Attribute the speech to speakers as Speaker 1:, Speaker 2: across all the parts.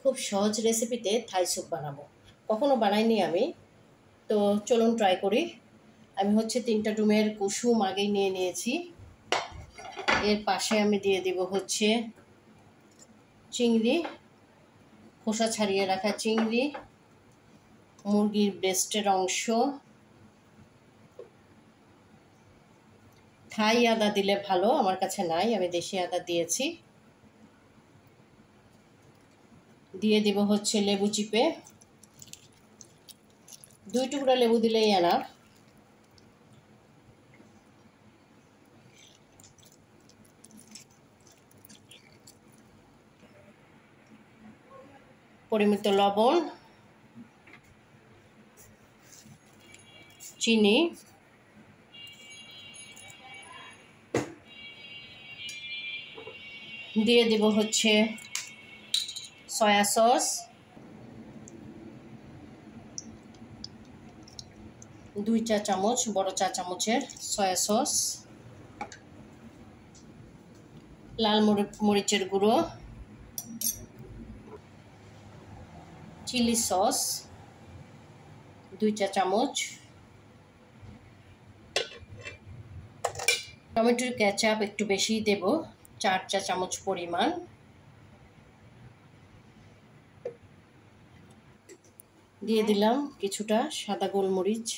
Speaker 1: খুব সহজ রেসিপিতে থাই স্যুপ বানাবো। কখনো বানাইনি আমি, তো চলুন ট্রাই করি। আমি 3টা ডিমের কুসুম আগেই নিয়ে নিয়েছি। এর পাশে আমি দিয়ে দিব চিংড়ি, খোসা ছাড়িয়ে রাখা চিংড়ি, মুরগির ব্রেস্টের অংশ। থাই আদা দিলে ভালো, আমার কাছে নাই, আমি দেশি আদা দিয়েছি। দিয়ে দিব লেবু চিপে, 2 টুকরা লেবু দিলেই এনাফ। পরিমিত লবণ, চিনি, দিয়ে দেব সয়া সস, 2 চা চামচ, বড় চা চামচের সয়া সস, লাল মরিচের গুঁড়ো, চিলি সস 2 চা চামচ, টমেটোর কেচাপ একটু বেশি দেব, 4 চা চামচ পরিমাণ। দিয়ে দিলাম কিছুটা সাদা গোলমরিচ,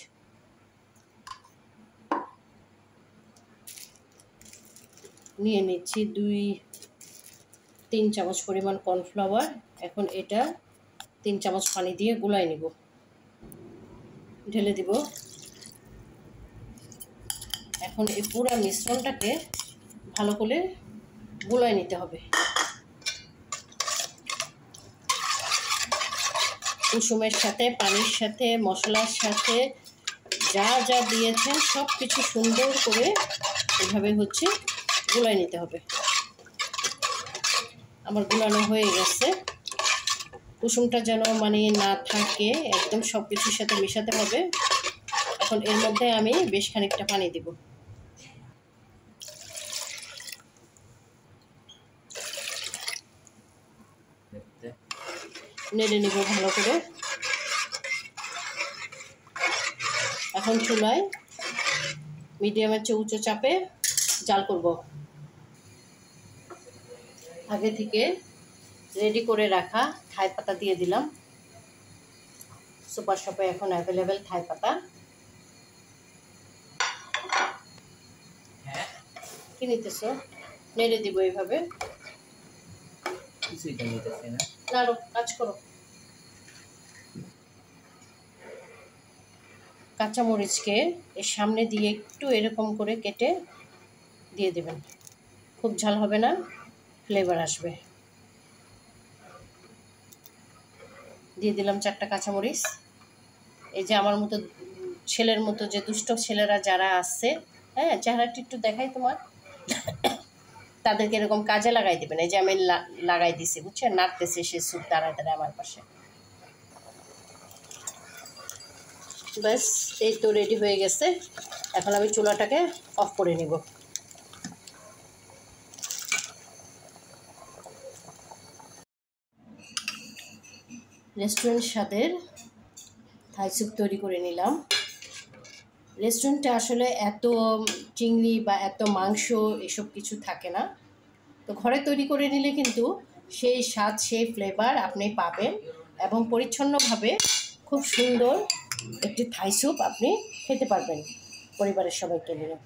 Speaker 1: নিয়ে নিচ্ছি 2-3 চামচ পরিমাণ কর্নফ্লাওয়ার। এখন এটা 3 চামচ পানি দিয়ে গুলাই নেব, ঢেলে দিব। এখন এই পুরো মিশ্রণটাকে ভালো করে গুলাই নিতে হবে। কুসুমের সাথে, পানির সাথে, মশলার সাথে যা যা দিয়েছেন সব কিছু সুন্দর করে এভাবে গুলাই নিতে হবে। আমার গুলানো হয়ে গেছে। কুসুমটা যেন না থাকে, একদম সব কিছুর সাথে মেশাতে হবে। এখন এর মধ্যে আমি বেশ খানিকটা পানি দিব। নেড়ে নিব ভালো করে। এখন চুলায় মিডিয়ামের চেয়ে উঁচু চাপে জাল করব। আগে থেকে রেডি করে রাখা থাই পাতা দিয়ে দিলাম। সুপার শপে এখন অ্যাভেলেবেল থাই পাতা। কি নিতেছো? নেড়ে দিব এইভাবে। নাড়ো, কাজ করো। কাঁচামরিচকে এর সামনে দিয়ে একটু এরকম করে কেটে দিয়ে দেবেন। খুব ঝাল হবে না, ফ্লেভার আসবে। দিয়ে দিলাম 4টা কাঁচামরিচ। এই যে আমার মতো ছেলের মতো যে দুষ্ট ছেলেরা যারা আছে, হ্যাঁ, চেহারাটা একটু দেখাই তোমার, তাদেরকে এরকম কাজে লাগাই দেবেন। এই যে আমি লাগাই দিছি, বুঝছেন, নাড়তেছে সে স্যুপ দাঁড়ায় দাঁড়ায় আমার পাশে। ব্যাস, এই তো রেডি হয়ে গেছে। এখন আমি চুলাটাকে অফ করে নিব। রেস্টুরেন্ট স্বাদের থাই স্যুপ তৈরি করে নিলাম। রেস্টুরেন্টে আসলে এত চিংড়ি বা এত মাংস এসব কিছু থাকে না, তো ঘরে তৈরি করে নিলে কিন্তু সেই স্বাদ, সেই ফ্লেভার আপনি পাবেন, এবং পরিচ্ছন্নভাবে খুব সুন্দর একটি থাই স্যুপ আপনি খেতে পারবেন পরিবারের সবাইকে নিয়ে।